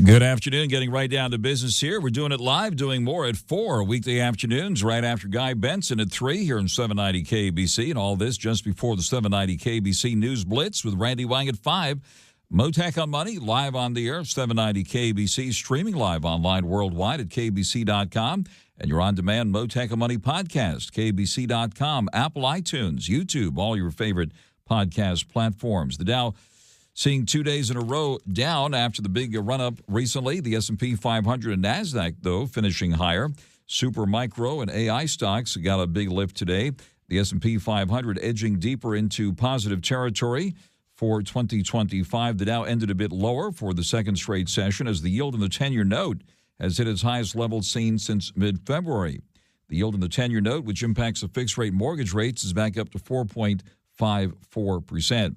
Good afternoon. Getting right down to business here. We're doing it live, doing more at 4 weekday afternoons, right after Guy Benson at 3 here on 790 KBC. And all this just before the 790 KBC News Blitz with Randy Wang at 5. Mottek On Money, live on the air, 790 KBC, streaming live online worldwide at kbc.com. And your on-demand Mottek On Money podcast, kbc.com, Apple iTunes, YouTube, all your favorite podcast platforms. The Dow seeing 2 days in a row down after the big run-up recently. The S&P 500 and NASDAQ, though, finishing higher. Super micro and AI stocks got a big lift today. The S&P 500 edging deeper into positive territory for 2025. The Dow ended a bit lower for the second straight session as the yield in the 10-year note has hit its highest level seen since mid-February. The yield in the 10-year note, which impacts the fixed-rate mortgage rates, is back up to 4.54%.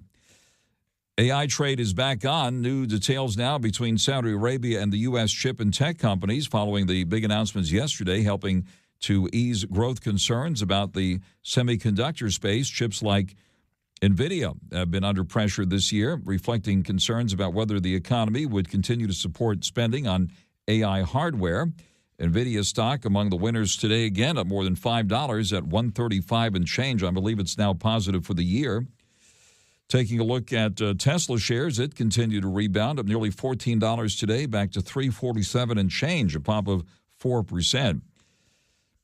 AI trade is back on. New details now between Saudi Arabia and the U.S. chip and tech companies following the big announcements yesterday, helping to ease growth concerns about the semiconductor space. Chips like NVIDIA have been under pressure this year, reflecting concerns about whether the economy would continue to support spending on AI hardware. NVIDIA stock among the winners today, again, up more than $5 at $135 and change. I believe it's now positive for the year. Taking a look at Tesla shares, it continued to rebound up nearly $14 today, back to $347 and change, a pop of 4%.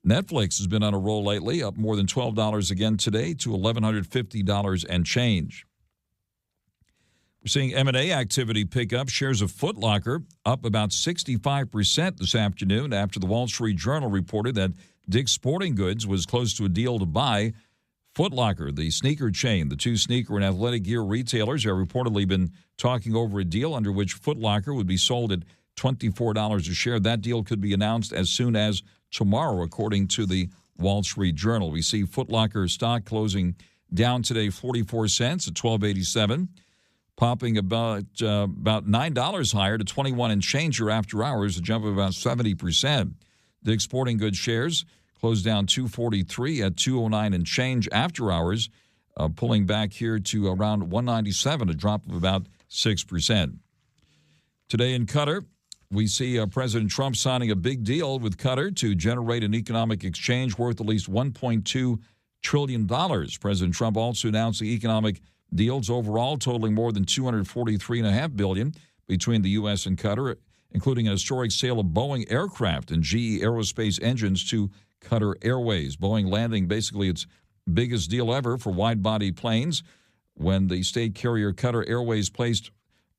Netflix has been on a roll lately, up more than $12 again today to $1,150 and change. We're seeing M&A activity pick up. Shares of Foot Locker up about 65% this afternoon after the Wall Street Journal reported that Dick's Sporting Goods was close to a deal to buy Foot Locker, the sneaker chain. The two sneaker and athletic gear retailers have reportedly been talking over a deal under which Foot Locker would be sold at $24 a share. That deal could be announced as soon as tomorrow, according to the Wall Street Journal. We see Foot Locker stock closing down today 44 cents at $12.87, popping about $9 higher to 21 and change here after hours, a jump of about 70%. Dick's Sporting Goods shares closed down 243 at 209 and change after hours, pulling back here to around 197, a drop of about 6%. Today in Qatar, we see President Trump signing a big deal with Qatar to generate an economic exchange worth at least $1.2 trillion. President Trump also announced the economic deals overall totaling more than $243.5 billion between the U.S. and Qatar, including a historic sale of Boeing aircraft and GE Aerospace engines to Qatar Airways. Boeing landing basically its biggest deal ever for wide-body planes when the state carrier Qatar Airways placed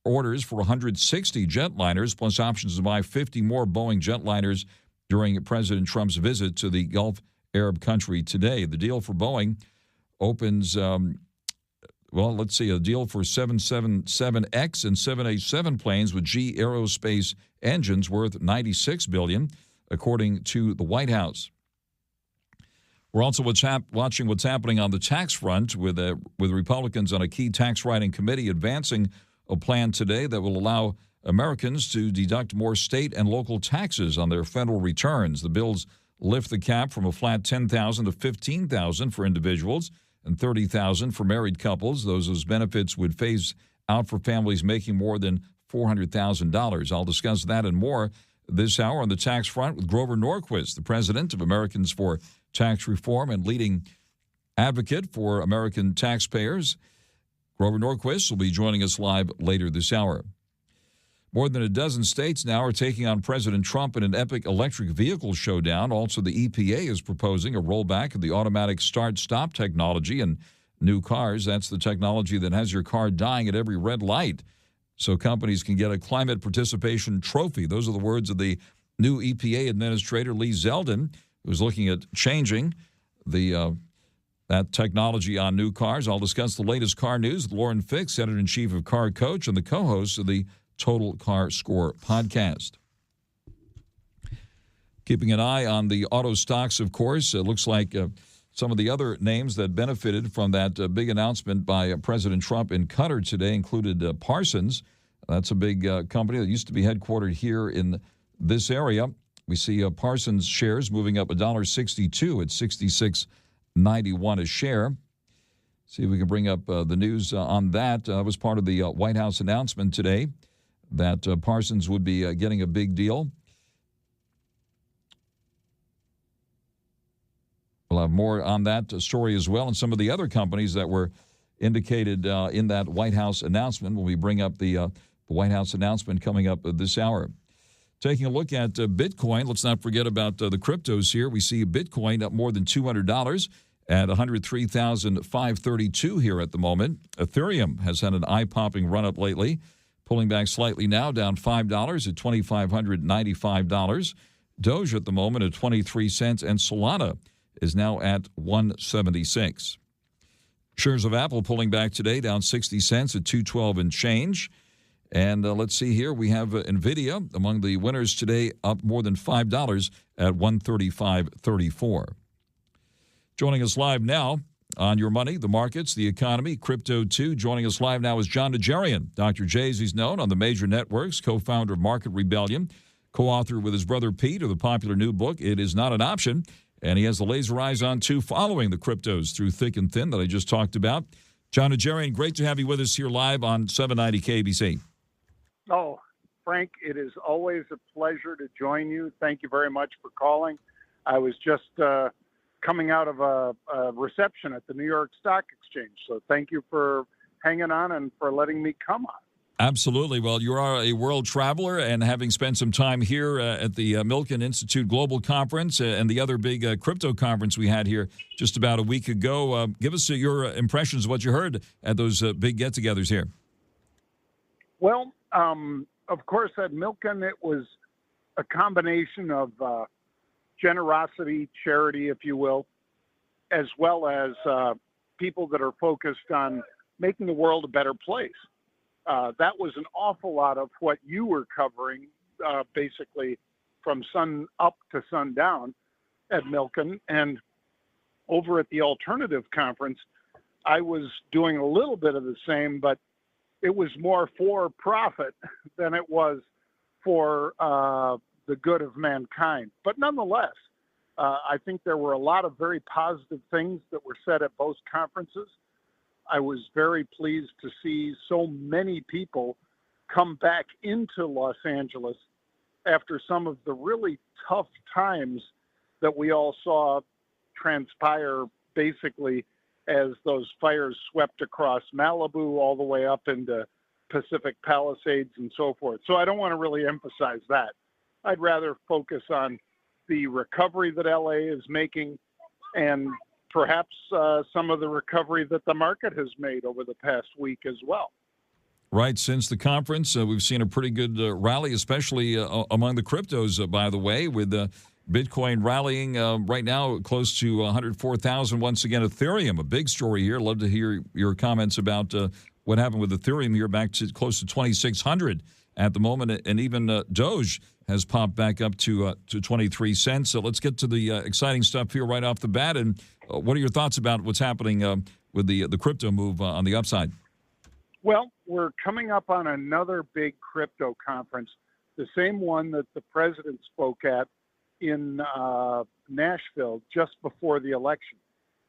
orders for 160 jetliners plus options to buy 50 more Boeing jetliners during President Trump's visit to the Gulf Arab country today. The deal for Boeing opens, a deal for 777X and 787 planes with GE Aerospace engines worth $96 billion, according to the White House. We're also watching what's happening on the tax front with Republicans on a key tax writing committee advancing a plan today that will allow Americans to deduct more state and local taxes on their federal returns. The bills lift the cap from a flat $10,000 to $15,000 for individuals and $30,000 for married couples. Those benefits would phase out for families making more than $400,000. I'll discuss that and more this hour on the tax front with Grover Norquist, the president of Americans for Tax Reform and leading advocate for American taxpayers. Grover Norquist will be joining us live later this hour. More than a dozen states now are taking on President Trump in an epic electric vehicle showdown. Also, the EPA is proposing a rollback of the automatic start-stop technology in new cars. That's the technology that has your car dying at every red light, so companies can get a climate participation trophy. Those are the words of the new EPA Administrator Lee Zeldin, who's looking at changing that technology on new cars. I'll discuss the latest car news with Lauren Fix, editor-in-chief of Car Coach and the co-host of the Total Car Score podcast. Keeping an eye on the auto stocks, of course. It looks like some of the other names that benefited from that big announcement by President Trump in Qatar today included Parsons. That's a big company that used to be headquartered here in this area. We see Parsons shares moving up $1.62 at $66.91 a share. See if we can bring up the news on that. It was part of the White House announcement today that Parsons would be getting a big deal. We'll have more on that story as well, and some of the other companies that were indicated in that White House announcement when we bring up the White House announcement coming up this hour. Taking a look at Bitcoin, let's not forget about the cryptos here. We see Bitcoin up more than $200 at 103,532 here at the moment. Ethereum has had an eye-popping run-up lately, pulling back slightly now, down $5 at $2,595. Doge at the moment at 23 cents, and Solana is now at 176. Shares of Apple pulling back today, down 60 cents at 212 and change. And let's see here, we have NVIDIA among the winners today, up more than $5 at 135.34. Joining us live now on Your Money, the markets, the economy, crypto too. Joining us live now is John NAJARIAN. Dr. J, as he's known on the major networks, co-founder of Market Rebellion, co-author with his brother Pete of the popular new book, It Is Not an Option. And he has the laser eyes on, too, following the cryptos through thick and thin that I just talked about. John NAJARIAN, great to have you with us here live on 790 KBC. Oh, Frank, it is always a pleasure to join you. Thank you very much for calling. I was just coming out of a reception at the New York Stock Exchange, so thank you for hanging on and for letting me come on. Absolutely. Well, you are a world traveler, and having spent some time here at the Milken Institute Global Conference and the other big crypto conference we had here just about a week ago, give us your impressions of what you heard at those big get-togethers here. Well, of course, at Milken, it was a combination of generosity, charity, if you will, as well as people that are focused on making the world a better place. That was an awful lot of what you were covering, basically from sun up to sundown at Milken. And over at the Alternative Conference, I was doing a little bit of the same, but it was more for profit than it was for the good of mankind. But nonetheless, I think there were a lot of very positive things that were said at both conferences. I was very pleased to see so many people come back into Los Angeles after some of the really tough times that we all saw transpire basically as those fires swept across Malibu all the way up into Pacific Palisades and so forth. So I don't want to really emphasize that. I'd rather focus on the recovery that LA is making and perhaps some of the recovery that the market has made over the past week as well. Right. Since the conference, we've seen a pretty good rally, especially among the cryptos, by the way, with Bitcoin rallying right now close to 104,000. Once again, Ethereum, a big story here. Love to hear your comments about what happened with Ethereum here, back to close to 2,600 at the moment. And even Doge has popped back up to 23 cents. So let's get to the exciting stuff here right off the bat. And what are your thoughts about what's happening with the crypto move on the upside? Well, we're coming up on another big crypto conference, the same one that the president spoke at in Nashville just before the election.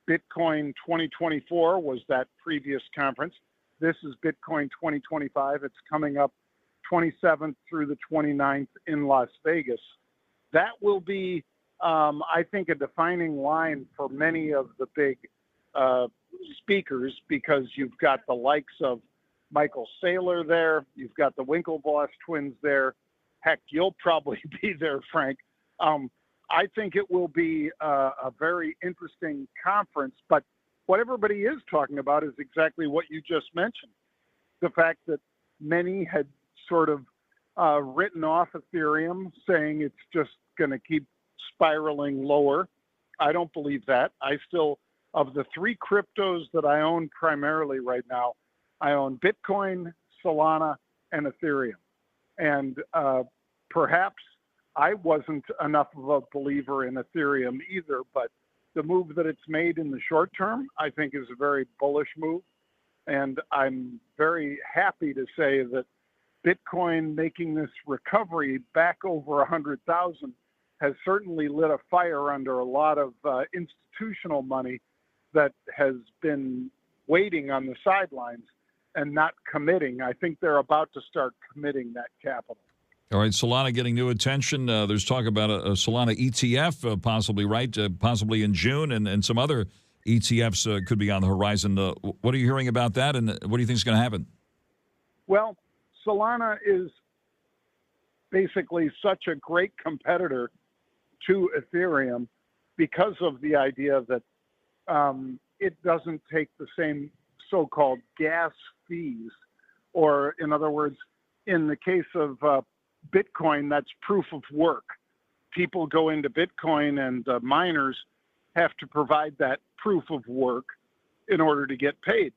Bitcoin 2024 was that previous conference. This is Bitcoin 2025. It's coming up 27th through the 29th in Las Vegas. That will be, I think, a defining line for many of the big speakers, because you've got the likes of Michael Saylor there. You've got the Winklevoss twins there. Heck, you'll probably be there, Frank. I think it will be a very interesting conference. But what everybody is talking about is exactly what you just mentioned. The fact that many had sort of written off Ethereum, saying it's just going to keep spiraling lower. I don't believe that. I still, of the three cryptos that I own primarily right now, I own Bitcoin, Solana, and Ethereum. And perhaps I wasn't enough of a believer in Ethereum either, but the move that it's made in the short term, I think, is a very bullish move. And I'm very happy to say that Bitcoin making this recovery back over 100,000 has certainly lit a fire under a lot of institutional money that has been waiting on the sidelines. and not committing. I think they're about to start committing that capital. All right, Solana getting new attention. There's talk about a Solana ETF, possibly, right? Possibly in June, and some other ETFs could be on the horizon. What are you hearing about that, and what do you think is going to happen? Well, Solana is basically such a great competitor to Ethereum because of the idea that it doesn't take the same so-called gas fees, or in other words, in the case of Bitcoin, that's proof of work. People go into Bitcoin and miners have to provide that proof of work in order to get paid.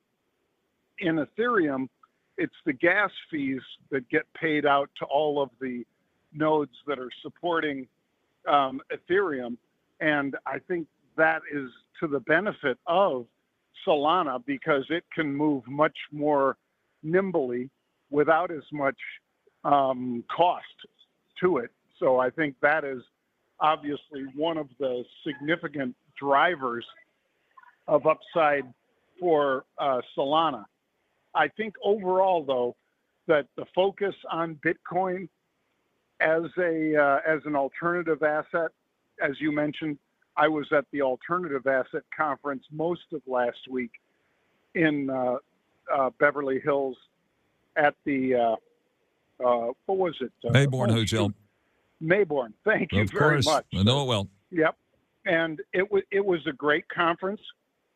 In Ethereum, it's the gas fees that get paid out to all of the nodes that are supporting Ethereum. And I think that is to the benefit of Solana because it can move much more nimbly without as much cost to it. So I think that is obviously one of the significant drivers of upside for Solana. I think overall, though, that the focus on Bitcoin as an alternative asset, as you mentioned, I was at the Alternative Asset Conference most of last week in Beverly Hills at the what was it? Mayborn Hotel. Mayborn. Thank you very much. I know it well. Yep. And it was a great conference.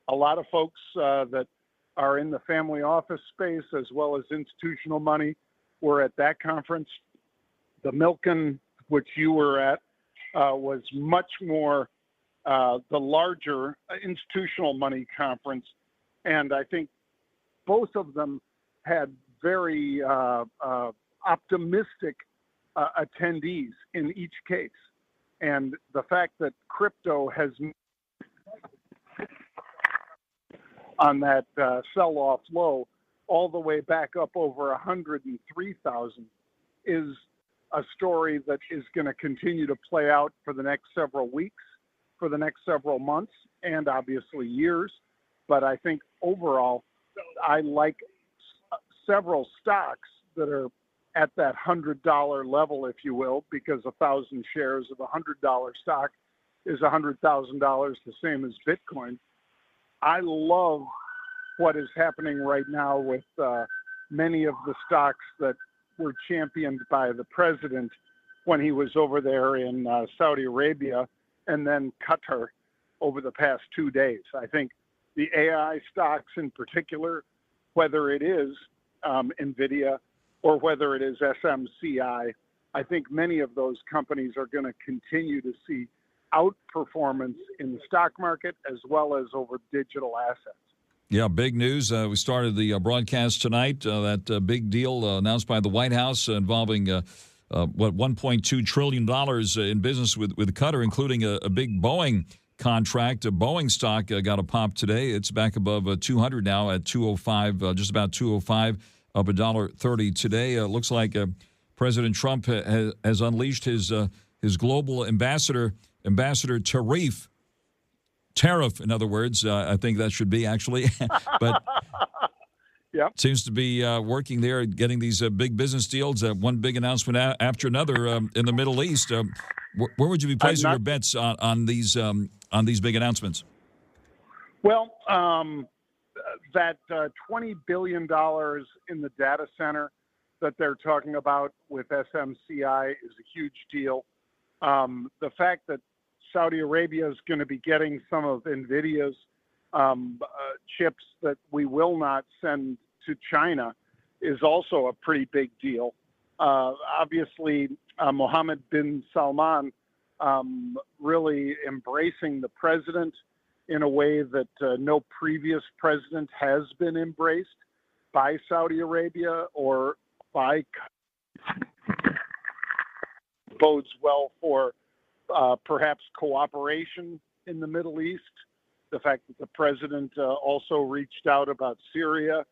A lot of folks that are in the family office space as well as institutional money were at that conference. The Milken, which you were at, was much more the larger institutional money conference. And I think both of them had very optimistic attendees in each case. And the fact that crypto has on that sell-off low all the way back up over 103,000 is a story that is going to continue to play out for the next several weeks, for the next several months, and obviously years. But I think overall, I like several stocks that are at that $100 level, if you will, because 1,000 shares of a $100 stock is $100,000, the same as Bitcoin. I love what is happening right now with many of the stocks that were championed by the president when he was over there in Saudi Arabia and then Qatar over the past 2 days. I think the AI stocks in particular, whether it is NVIDIA or whether it is SMCI, I think many of those companies are going to continue to see outperformance in the stock market as well as over digital assets. Yeah, big news. We started the broadcast tonight. That big deal announced by the White House involving $1.2 trillion in business with Qatar, including a big Boeing contract. A Boeing stock got a pop today. It's back above 200 now at 205, just about 205, up $1.30 today. Looks like President Trump has unleashed his global ambassador tariff, in other words. I think that should be actually, but yep. Seems to be working there, getting these big business deals. One big announcement after another in the Middle East. Where would you be placing your bets on these big announcements? Well, that $20 billion in the data center that they're talking about with SMCI is a huge deal. The fact that Saudi Arabia is going to be getting some of NVIDIA's chips that we will not send to China is also a pretty big deal. Obviously, Mohammed bin Salman really embracing the president in a way that no previous president has been embraced by Saudi Arabia or by bodes well for perhaps cooperation in the Middle East. The fact that the president also reached out about Syria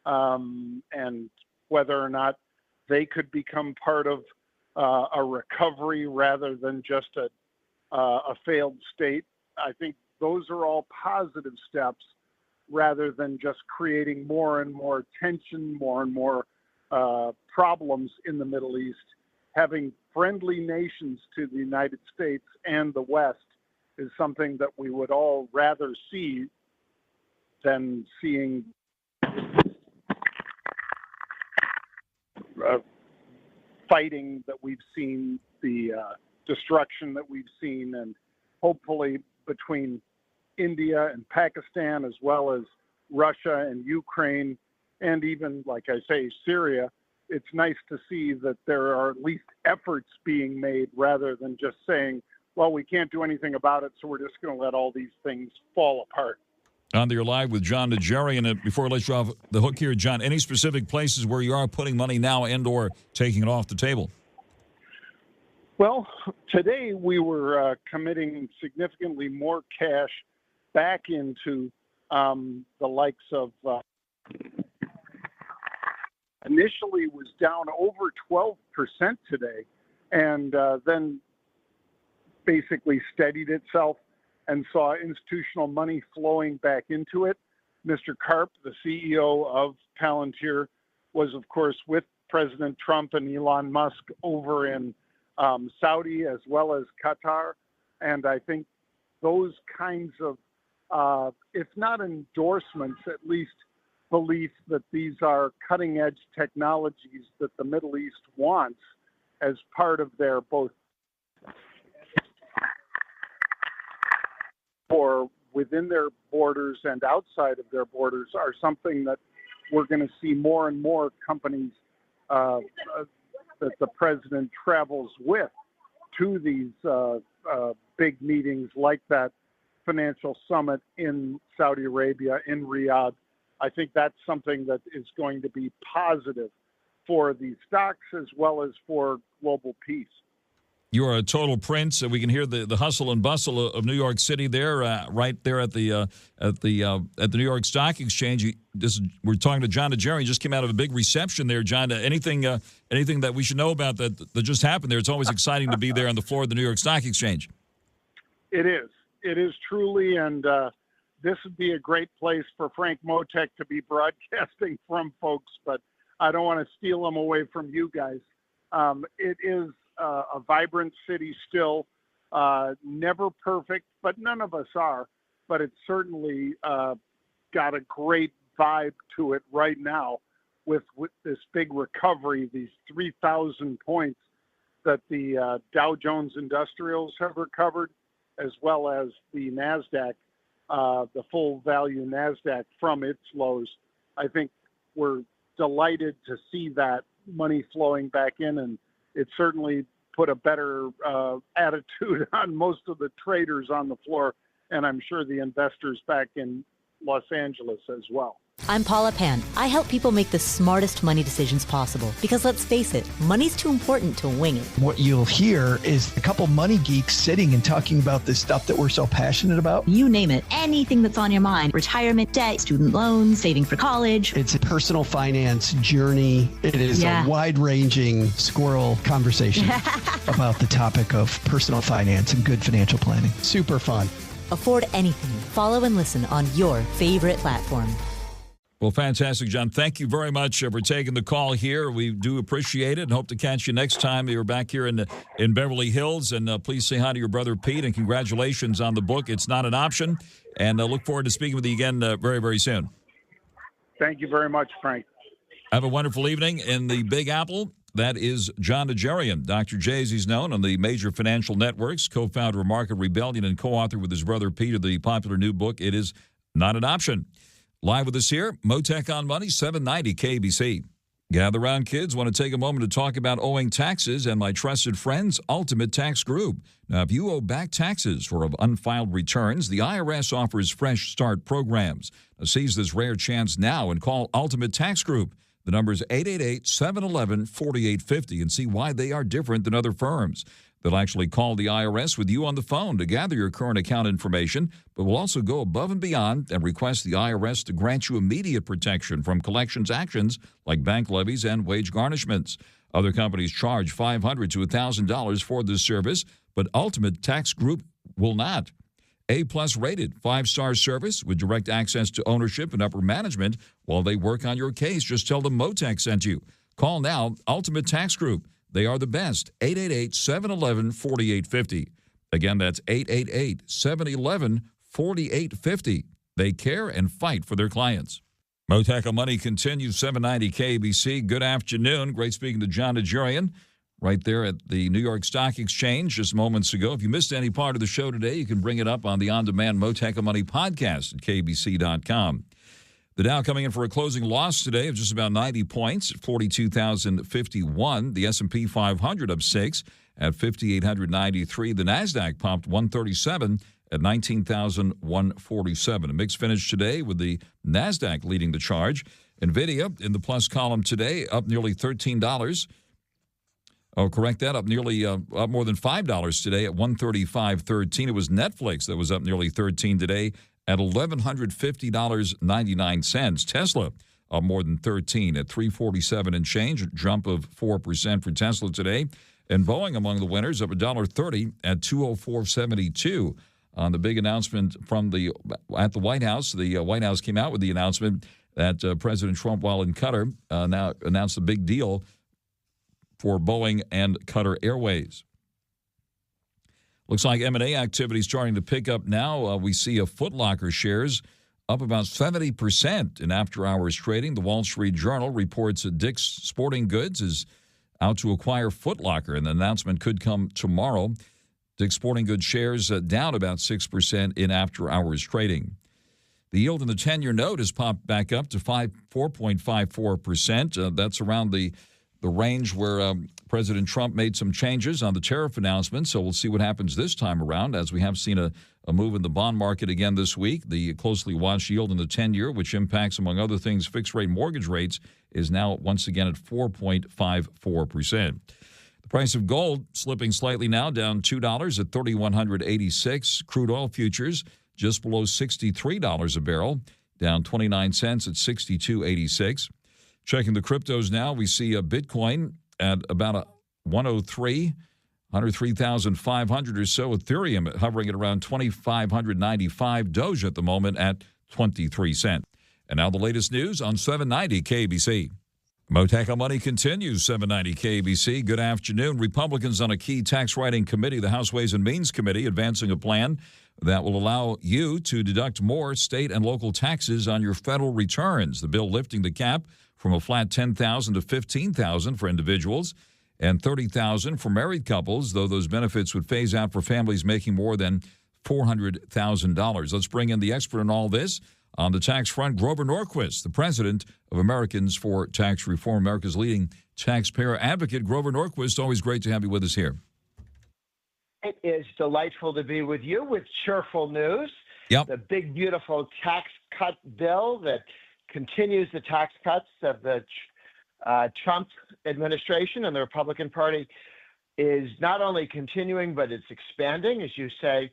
and whether or not they could become part of a recovery rather than just a failed state. I think those are all positive steps rather than just creating more and more tension, more and more problems in the Middle East. Having friendly nations to the United States and the West is something that we would all rather see than seeing fighting that we've seen, the destruction that we've seen, and hopefully between India and Pakistan, as well as Russia and Ukraine, and even, like I say, Syria, it's nice to see that there are at least efforts being made rather than just saying, well, we can't do anything about it, so we're just going to let all these things fall apart. On your live with John NAJARIAN. Before I let you off the hook here, John, any specific places where you are putting money now and or taking it off the table? Well, today we were committing significantly more cash back into the likes of initially was down over 12% today, and then basically steadied itself and saw institutional money flowing back into it. Mr. Karp, the CEO of Palantir, was, of course, with President Trump and Elon Musk over in Saudi as well as Qatar. And I think those kinds of, if not endorsements, at least belief that these are cutting-edge technologies that the Middle East wants as part of their both or within their borders and outside of their borders are something that we're going to see more and more companies that the president travels with to these big meetings like that financial summit in Saudi Arabia, in Riyadh. I think that's something that is going to be positive for the stocks as well as for global peace. You are a total prince. We can hear the hustle and bustle of New York City there, right there at the New York Stock Exchange. We're talking to John NAJARIAN. Just came out of a big reception there, John. Anything that we should know about that just happened there? It's always exciting to be there on the floor of the New York Stock Exchange. It is. It is truly, and this would be a great place for Frank Mottek to be broadcasting from, folks. But I don't want to steal them away from you guys. It is a vibrant city still, never perfect, but none of us are. But it's certainly got a great vibe to it right now with this big recovery, these 3,000 points that the Dow Jones Industrials have recovered, as well as the NASDAQ, the full value NASDAQ from its lows. I think we're delighted to see that money flowing back in, and it certainly put a better attitude on most of the traders on the floor, and I'm sure the investors back in Los Angeles as well. I'm Paula Pan. I help people make the smartest money decisions possible because, let's face it, money's too important to wing it. What you'll hear is a couple money geeks sitting and talking about this stuff that we're so passionate about. You name it, anything that's on your mind. Retirement debt, student loans, saving for college. It's a personal finance journey. It is a wide-ranging squirrel conversation about the topic of personal finance and good financial planning. Super fun. Afford anything. Follow and listen on your favorite platform. Well, fantastic, John. Thank you very much for taking the call here. We do appreciate it and hope to catch you next time you're back here in Beverly Hills. And please say hi to your brother, Pete, and congratulations on the book. It's Not an Option. And I look forward to speaking with you again very, very soon. Thank you very much, Frank. Have a wonderful evening in the Big Apple. That is John NAJARIAN. Dr. J, as he's known on the major financial networks, co-founder of Market Rebellion and co-author with his brother, Pete, of the popular new book, It Is Not an Option. Live with us here, Mottek On Money, 790 KBC. Gather around, kids. Want to take a moment to talk about owing taxes and my trusted friends, Ultimate Tax Group. Now, if you owe back taxes for unfiled returns, the IRS offers Fresh Start programs. Now, seize this rare chance now and call Ultimate Tax Group. The number is 888-711-4850 and see why they are different than other firms. They'll actually call the IRS with you on the phone to gather your current account information, but will also go above and beyond and request the IRS to grant you immediate protection from collections actions like bank levies and wage garnishments. Other companies charge $500 to $1,000 for this service, but Ultimate Tax Group will not. A-plus rated, 5-star service with direct access to ownership and upper management while they work on your case. Just tell them Mottek sent you. Call now, Ultimate Tax Group. They are the best. 888-711-4850. Again, that's 888-711-4850. They care and fight for their clients. Mottek On Money continues, 790 KBC. Good afternoon. Great speaking to John NAJARIAN right there at the New York Stock Exchange just moments ago. If you missed any part of the show today, you can bring it up on the on-demand Mottek On Money podcast at kbc.com. The Dow coming in for a closing loss today of just about 90 points, 42,051. The S&P 500 up 6 at 5,893. The NASDAQ popped 137 at 19,147. A mixed finish today with the NASDAQ leading the charge. NVIDIA in the plus column today, up nearly $13. Oh, correct that, up nearly up more than $5 today at $135.13. It was Netflix that was up nearly $13 today at $1,150.99. Tesla up more than $13 at $347 and change, a jump of 4% for Tesla today. And Boeing among the winners, up $1.30 at $204.72. On the big announcement at the White House, the White House came out with the announcement that President Trump, while in Qatar, now announced a big deal for Boeing and Qatar Airways. Looks like M&A activity starting to pick up now. We see a Foot Locker shares up about 70% in after-hours trading. The Wall Street Journal reports that Dick's Sporting Goods is out to acquire Foot Locker, and the announcement could come tomorrow. Dick's Sporting Goods shares down about 6% in after-hours trading. The yield in the 10-year note has popped back up to 4.54%. That's around the range where President Trump made some changes on the tariff announcement. So we'll see what happens this time around, as we have seen a move in the bond market again this week. The closely watched yield in the 10-year, which impacts, among other things, fixed-rate mortgage rates, is now once again at 4.54%. The price of gold slipping slightly now, down $2 at $3,186. Crude oil futures just below $63 a barrel, down 29 cents at $62.86. Checking the cryptos now, we see a Bitcoin at about 103,500 or so. Ethereum hovering at around 2,595. Doge at the moment at 23 cents. And now the latest news on 790 KBC. Mottek On Money continues, 790 KBC. Good afternoon. Republicans on a key tax writing committee, the House Ways and Means Committee, advancing a plan that will allow you to deduct more state and local taxes on your federal returns. The bill lifting the cap from a flat $10,000 to $15,000 for individuals and $30,000 for married couples, though those benefits would phase out for families making more than $400,000. Let's bring in the expert on all this. On the tax front, Grover Norquist, the president of Americans for Tax Reform, America's leading taxpayer advocate. Grover Norquist, always great to have you with us here. It is delightful to be with you with cheerful news. Yep. The big, beautiful tax cut bill that continues the tax cuts of the Trump administration and the Republican Party is not only continuing, but it's expanding, as you say,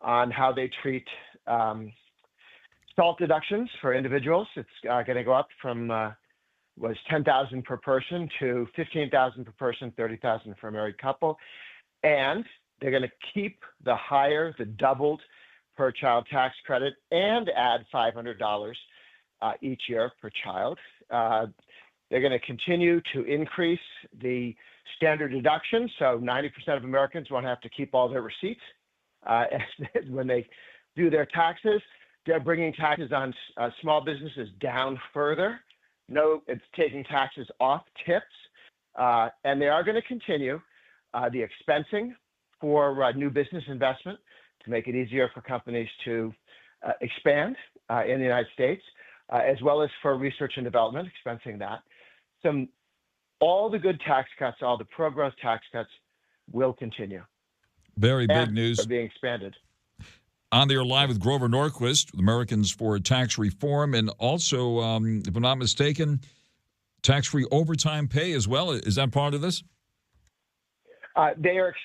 on how they treat SALT deductions for individuals. It's going to go up from was $10,000 per person to $15,000 per person, $30,000 for a married couple, and they're going to keep the doubled per child tax credit and add $500 each year per child. They're going to continue to increase the standard deduction, so 90% of Americans won't have to keep all their receipts when they do their taxes. They're bringing taxes on small businesses down further. No, it's taking taxes off tips. And they are going to continue the expensing for new business investment to make it easier for companies to expand in the United States, as well as for research and development, expensing that. All the good tax cuts, all the pro-growth tax cuts will continue. Very big news. Are being expanded. On there live with Grover Norquist, Americans for Tax Reform, and also, if I'm not mistaken, tax-free overtime pay as well. Is that part of this? They're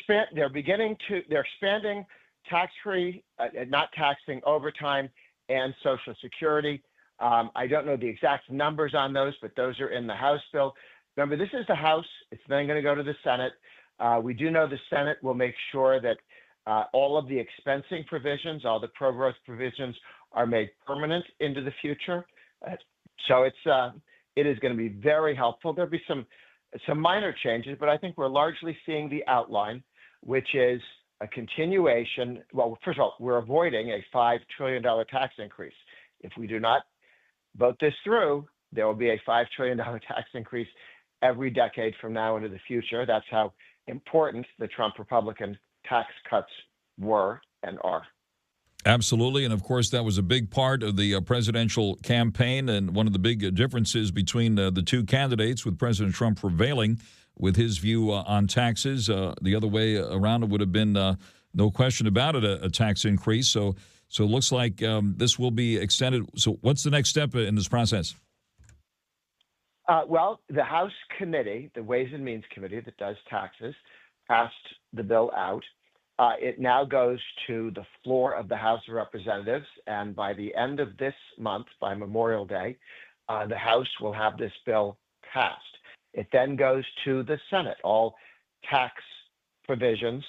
expanding tax-free, not taxing overtime and Social Security. I don't know the exact numbers on those, but those are in the House bill. Remember, this is the House. It's then going to go to the Senate. We do know the Senate will make sure that All of the expensing provisions, all the pro-growth provisions are made permanent into the future. So it is going to be very helpful. There'll be some minor changes, but I think we're largely seeing the outline, which is a continuation. Well, first of all, we're avoiding a $5 trillion tax increase. If we do not vote this through, there will be a $5 trillion tax increase every decade from now into the future. That's how important the Trump Republican tax cuts were and are. Absolutely. And of course, that was a big part of the presidential campaign. And one of the big differences between the two candidates, with President Trump prevailing with his view on taxes. The other way around, it would have been no question about it, a tax increase. So it looks like this will be extended. So what's the next step in this process? Well, the House committee, the Ways and Means Committee that does taxes, passed the bill out. It now goes to the floor of the House of Representatives, and by the end of this month, by Memorial Day, the House will have this bill passed. It then goes to the Senate. All tax provisions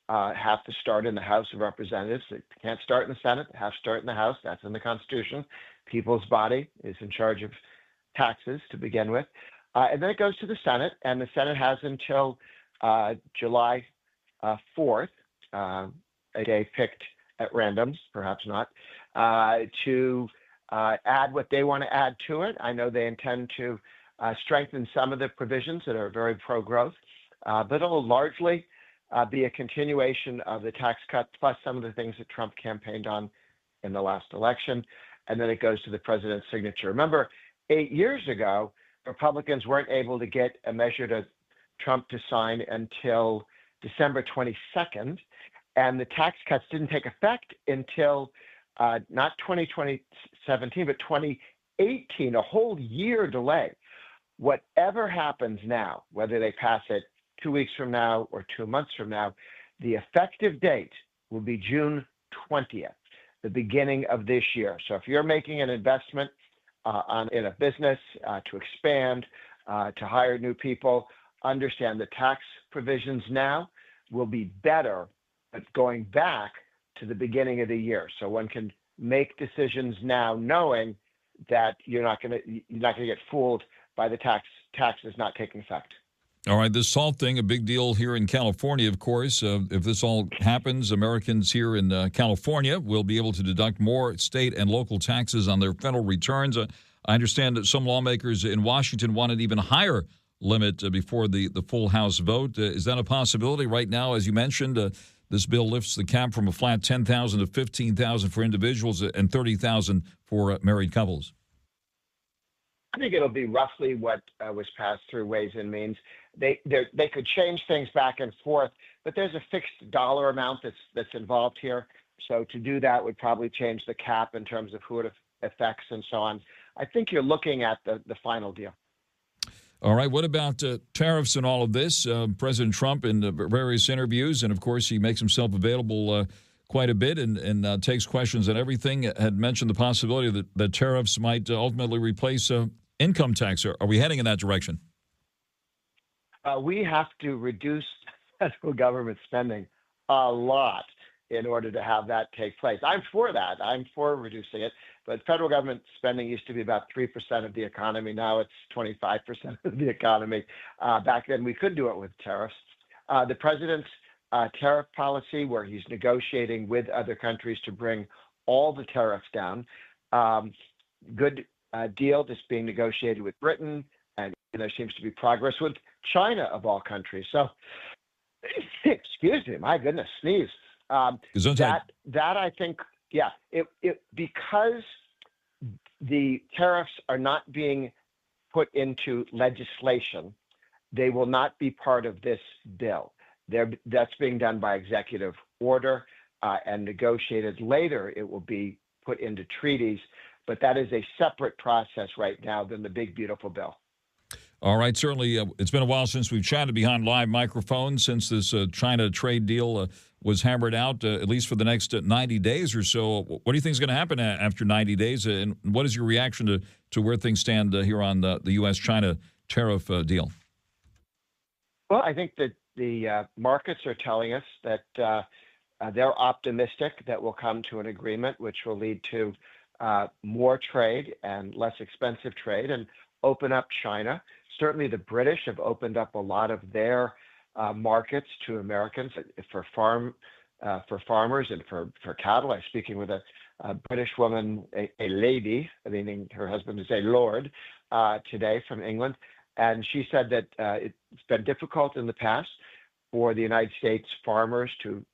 have to start in the House of Representatives. They can't start in the Senate. They have to start in the House. That's in the Constitution. People's body is in charge of taxes to begin with. And then it goes to the Senate, and the Senate has until July 4th, a day picked at random, perhaps not, to add what they want to add to it. I know they intend to strengthen some of the provisions that are very pro-growth, but it'll largely be a continuation of the tax cut plus some of the things that Trump campaigned on in the last election. And then it goes to the president's signature. Remember, 8 years ago, Republicans weren't able to get a measure to Trump to sign until December 22nd, and the tax cuts didn't take effect until not 2017, but 2018, a whole year delay. Whatever happens now, whether they pass it 2 weeks from now or 2 months from now, the effective date will be June 20th, the beginning of this year. So if you're making an investment in a business to expand, to hire new people, understand the tax provisions now will be better at going back to the beginning of the year. So one can make decisions now knowing that you're not going to get fooled by the taxes not taking effect. All right, this SALT thing, a big deal here in California, of course. If this all happens, Americans here in California will be able to deduct more state and local taxes on their federal returns. I understand that some lawmakers in Washington want an even higher limit before the full House vote. Is that a possibility right now? As you mentioned, this bill lifts the cap from a flat $10,000 to $15,000 for individuals and $30,000 for married couples. I think it'll be roughly what was passed through Ways and Means. They could change things back and forth, but there's a fixed dollar amount that's involved here. So to do that would probably change the cap in terms of who it affects and so on. I think you're looking at the final deal. All right. What about tariffs and all of this? President Trump in various interviews, and of course he makes himself available quite a bit and takes questions on everything, had mentioned the possibility that tariffs might ultimately replace income tax. Are we heading in that direction? We have to reduce federal government spending a lot in order to have that take place. I'm for that. I'm for reducing it. But federal government spending used to be about 3% of the economy. Now it's 25% of the economy. Back then, we could do it with tariffs. The president's tariff policy, where he's negotiating with other countries to bring all the tariffs down, good deal that's being negotiated with Britain, and there seems to be progress with China, of all countries. So, excuse me, my goodness, sneeze. That I think, yeah, because the tariffs are not being put into legislation, they will not be part of this bill. That's being done by executive order and negotiated later. It will be put into treaties, but that is a separate process right now than the big, beautiful bill. All right. Certainly, it's been a while since we've chatted behind live microphones since this China trade deal was hammered out, at least for the next 90 days or so. What do you think is going to happen after 90 days? And what is your reaction to where things stand here on the U.S.-China tariff deal? Well, I think that the markets are telling us that they're optimistic that we'll come to an agreement, which will lead to more trade and less expensive trade and open up China. Certainly the British have opened up a lot of their markets to Americans for farmers and for cattle. I was speaking with a British woman, a lady, meaning her husband is a lord, today from England. And she said that it's been difficult in the past for the United States farmers to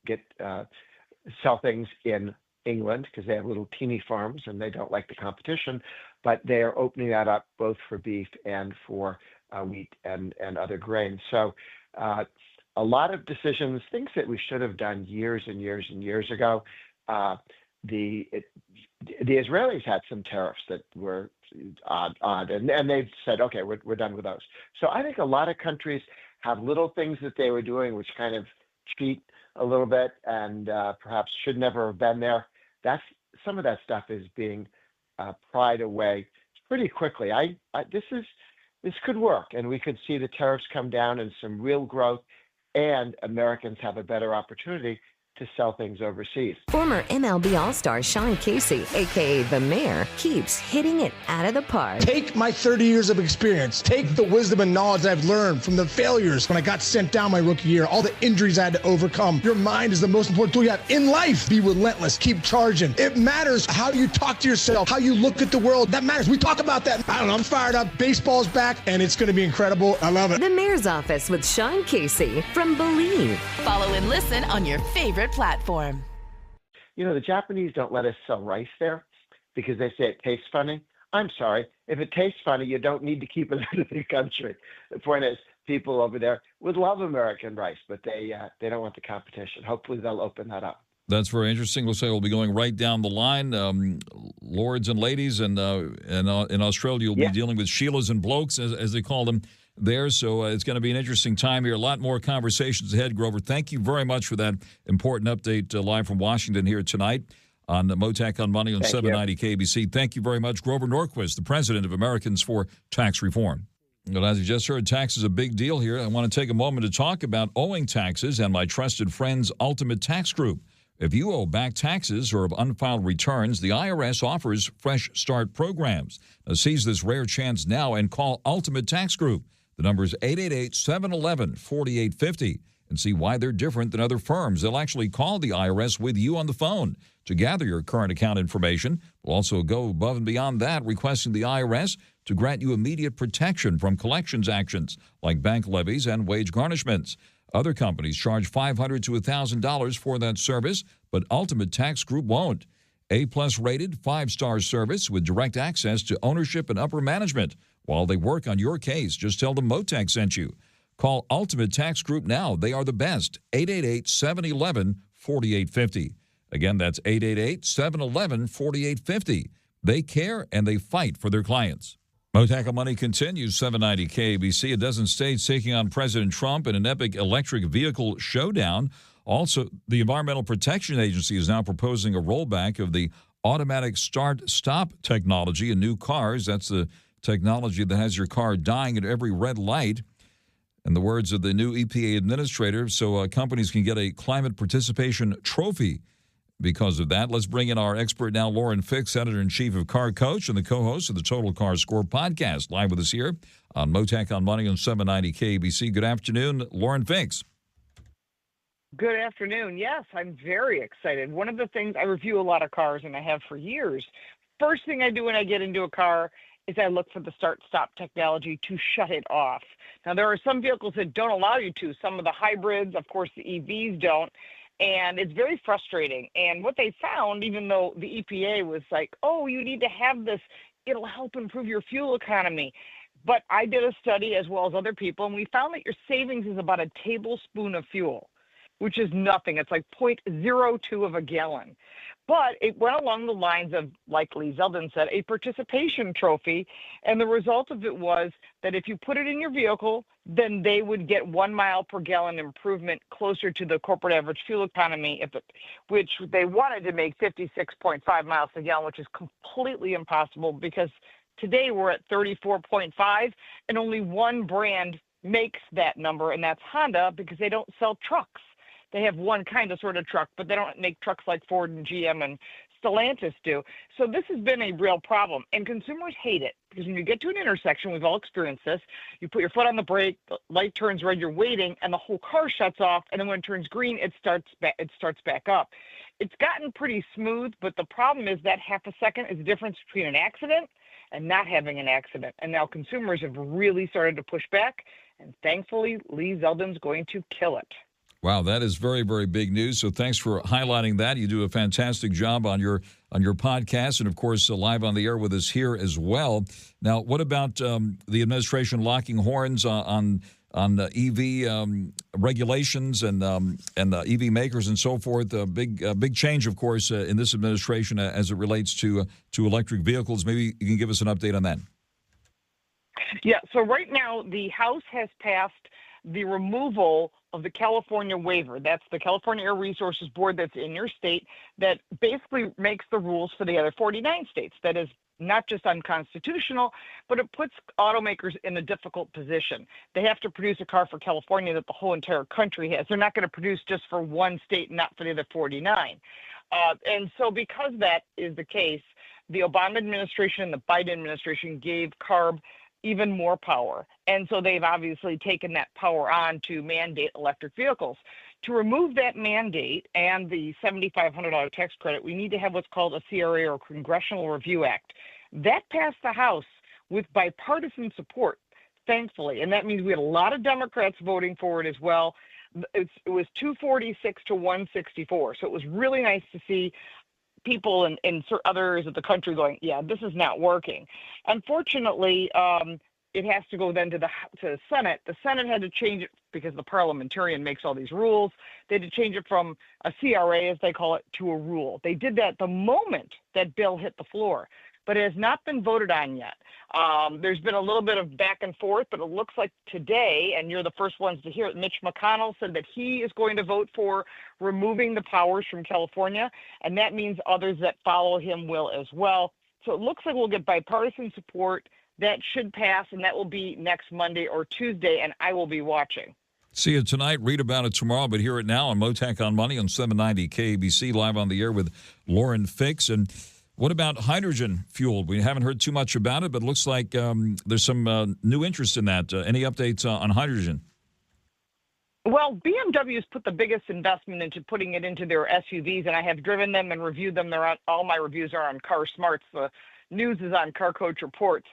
sell things in England because they have little teeny farms and they don't like the competition, but they are opening that up both for beef and for wheat and other grains. So a lot of decisions, things that we should have done years and years and years ago. The Israelis had some tariffs that were odd, and they've said, okay, we're done with those. So I think a lot of countries have little things that they were doing which kind of cheat a little bit and perhaps should never have been there. Some of that stuff is being pried away pretty quickly. This could work, and we could see the tariffs come down and some real growth, and Americans have a better opportunity to sell things overseas. Former MLB All-Star Sean Casey, a.k.a. The Mayor, keeps hitting it out of the park. Take my 30 years of experience. Take the wisdom and knowledge I've learned from the failures when I got sent down my rookie year, all the injuries I had to overcome. Your mind is the most important tool you have in life. Be relentless. Keep charging. It matters how you talk to yourself, how you look at the world. That matters. We talk about that. I don't know. I'm fired up. Baseball's back, and it's going to be incredible. I love it. The Mayor's Office with Sean Casey from Believe. Follow and listen on your favorite platform. You know, the Japanese don't let us sell rice there because they say it tastes funny. I'm sorry. If it tastes funny, you don't need to keep it out of the country. The point is, people over there would love American rice, but they don't want the competition. Hopefully, they'll open that up. That's very interesting. Looks like we'll be going right down the line. Lords and ladies, and in Australia, you'll be dealing with Sheilas and blokes, as they call them there. So it's going to be an interesting time here. A lot more conversations ahead, Grover. Thank you very much for that important update live from Washington here tonight on Mottek on Money on 790 KBC. Thank you very much, Grover Norquist, the president of Americans for Tax Reform. Well, as you just heard, tax is a big deal here. I want to take a moment to talk about owing taxes and my trusted friends, Ultimate Tax Group. If you owe back taxes or have unfiled returns, the IRS offers Fresh Start programs. Now, seize this rare chance now and call Ultimate Tax Group. The number is 888-711-4850, and see why they're different than other firms. They'll actually call the IRS with you on the phone to gather your current account information. They'll also go above and beyond that, requesting the IRS to grant you immediate protection from collections actions like bank levies and wage garnishments. Other companies charge $500 to $1,000 for that service, but Ultimate Tax Group won't. A-plus rated, 5-star service with direct access to ownership and upper management. While they work on your case, just tell them Mottek sent you. Call Ultimate Tax Group now. They are the best. 888-711-4850. Again, that's 888-711-4850. They care and they fight for their clients. Mottek On Money continues, 790 KBC. A dozen states taking on President Trump in an epic electric vehicle showdown. Also, the Environmental Protection Agency is now proposing a rollback of the automatic start-stop technology in new cars. That's the technology that has your car dying at every red light. In the words of the new EPA administrator, so companies can get a climate participation trophy because of that. Let's bring in our expert now, Lauren Fix, editor-in-chief of Car Coach and the co-host of the Total Car Score podcast, live with us here on Mottek on Money on 790 KBC. Good afternoon, Lauren Fix. Good afternoon. Yes, I'm very excited. One of the things, I review a lot of cars, and I have for years. First thing I do when I get into a car is I look for the start-stop technology to shut it off. Now, there are some vehicles that don't allow you to. Some of the hybrids, of course, the EVs don't. And it's very frustrating. And what they found, even though the EPA was like, oh, you need to have this, it'll help improve your fuel economy. But I did a study as well as other people, and we found that your savings is about a tablespoon of fuel, which is nothing. It's like 0.02 of a gallon. But it went along the lines of, like Lee Zeldin said, a participation trophy. And the result of it was that if you put it in your vehicle, then they would get 1 mile per gallon improvement closer to the corporate average fuel economy, which they wanted to make 56.5 miles per gallon, which is completely impossible because today we're at 34.5 and only one brand makes that number, and that's Honda, because they don't sell trucks. They have one kind of sort of truck, but they don't make trucks like Ford and GM and Stellantis do. So this has been a real problem, and consumers hate it because when you get to an intersection, we've all experienced this, you put your foot on the brake, the light turns red, you're waiting, and the whole car shuts off, and then when it turns green, it starts back up. It's gotten pretty smooth, but the problem is that half a second is the difference between an accident and not having an accident. And now consumers have really started to push back, and thankfully, Lee Zeldin's going to kill it. Wow, that is very, very big news. So thanks for highlighting that. You do a fantastic job on your podcast, and of course, live on the air with us here as well. Now, what about the administration locking horns on EV regulations and EV makers and so forth? A big change, of course, in this administration as it relates to electric vehicles. Maybe you can give us an update on that. Yeah. So right now, the House has passed the removal of the California waiver. That's the California Air Resources Board that's in your state that basically makes the rules for the other 49 states. That is not just unconstitutional, but it puts automakers in a difficult position. They have to produce a car for California that the whole entire country has. They're not going to produce just for one state, not for the other 49. And so because that is the case, the Obama administration and the Biden administration gave CARB even more power. And so they've obviously taken that power on to mandate electric vehicles. To remove that mandate and the $7,500 tax credit, we need to have what's called a CRA, or Congressional Review Act. That passed the House with bipartisan support, thankfully. And that means we had a lot of Democrats voting for it as well. It was 246 to 164. So it was really nice to see people in other areas of the country going, yeah, this is not working. Unfortunately, it has to go then to the Senate. The Senate had to change it because the parliamentarian makes all these rules. They had to change it from a CRA, as they call it, to a rule. They did that the moment that bill hit the floor, but it has not been voted on yet. There's been a little bit of back and forth, but it looks like today, and you're the first ones to hear it, Mitch McConnell said that he is going to vote for removing the powers from California, and that means others that follow him will as well. So it looks like we'll get bipartisan support. That should pass, and that will be next Monday or Tuesday, and I will be watching. See it tonight, read about it tomorrow, but hear it now on Mottek On Money on 790 KABC, live on the air with Lauren Fix. And what about hydrogen fueled? We haven't heard too much about it, but it looks like there's some new interest in that. Any updates on hydrogen? Well, BMW has put the biggest investment into putting it into their SUVs, and I have driven them and reviewed them. All my reviews are on Car Smarts. The news is on Car Coach Reports.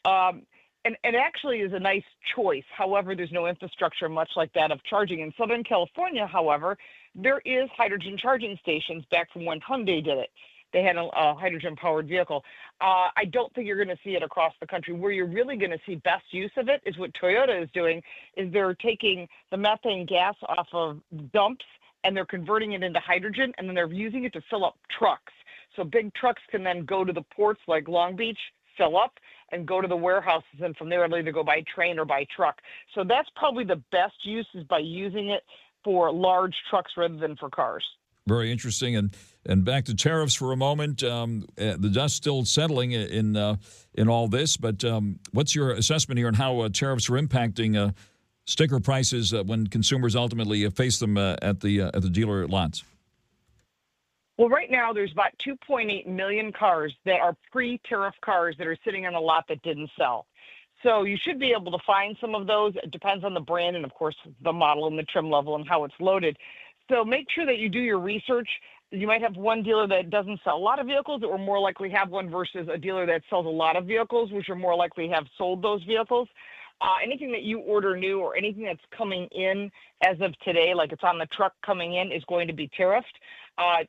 And it actually is a nice choice. However, there's no infrastructure much like that of charging. In Southern California, however, there is hydrogen charging stations back from when Hyundai did it. They had a hydrogen-powered vehicle. I don't think you're going to see it across the country. Where you're really going to see best use of it is what Toyota is doing, is they're taking the methane gas off of dumps and they're converting it into hydrogen, and then they're using it to fill up trucks. So big trucks can then go to the ports like Long Beach, fill up, and go to the warehouses, and from there they'll either go by train or by truck. So that's probably the best use, is by using it for large trucks rather than for cars. Very interesting. And back to tariffs for a moment. The dust still settling in all this, but what's your assessment here on how tariffs are impacting sticker prices when consumers ultimately face them at the dealer lots? Well, right now there's about 2.8 million cars that are pre-tariff cars that are sitting on a lot that didn't sell. So you should be able to find some of those. It depends on the brand and, of course, the model and the trim level and how it's loaded. So make sure that you do your research. You might have one dealer that doesn't sell a lot of vehicles that will more likely have one, versus a dealer that sells a lot of vehicles, which are more likely to have sold those vehicles. Anything that you order new or anything that's coming in as of today, like it's on the truck coming in, is going to be tariffed.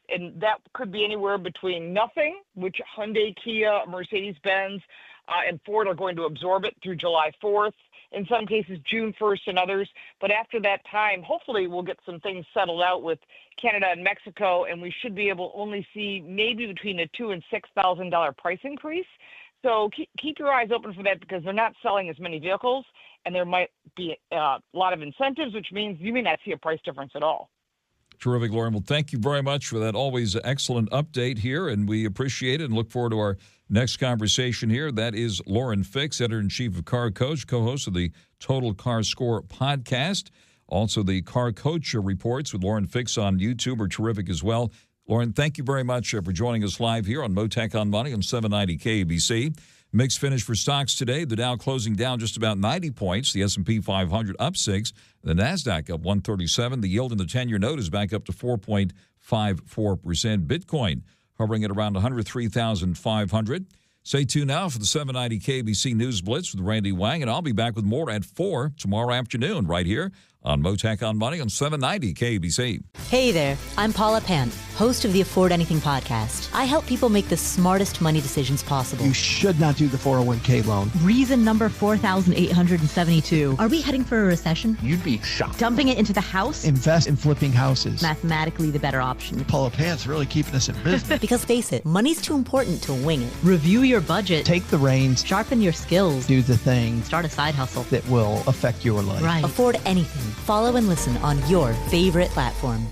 And that could be anywhere between nothing, which Hyundai, Kia, Mercedes-Benz, and Ford are going to absorb it through July 4th. In some cases, June 1st and others. But after that time, hopefully we'll get some things settled out with Canada and Mexico, and we should be able to only see maybe between a $2,000 and $6,000 price increase. So keep your eyes open for that, because they're not selling as many vehicles, and there might be a lot of incentives, which means you may not see a price difference at all. Terrific, Lauren. Well, thank you very much for that always excellent update here, and we appreciate it and look forward to our next conversation here. That is Lauren Fix, editor-in-chief of Car Coach, co-host of the Total Car Score podcast. Also, the Car Coach reports with Lauren Fix on YouTube are terrific as well. Lauren, thank you very much for joining us live here on Mottek On Money on 790 KBC. Mixed finish for stocks today. The Dow closing down just about 90 points. The S&P 500 up 6. The NASDAQ up 137. The yield in the 10-year note is back up to 4.54%. Bitcoin hovering at around 103,500. Stay tuned now for the 790 KBC News Blitz with Randy Wang, and I'll be back with more at 4 tomorrow afternoon right here on Mottek On Money on 790 KBC. Hey there, I'm Paula Pant, host of the Afford Anything podcast. I help people make the smartest money decisions possible. You should not do the 401k loan. Reason number 4,872. Are we heading for a recession? You'd be shocked. Dumping it into the house? Invest in flipping houses. Mathematically the better option. Paula Pant's really keeping us in business. Because face it, money's too important to wing it. Review your budget. Take the reins. Sharpen your skills. Do the things Start a side hustle that will affect your life. Afford Anything. Follow and listen on your favorite platform.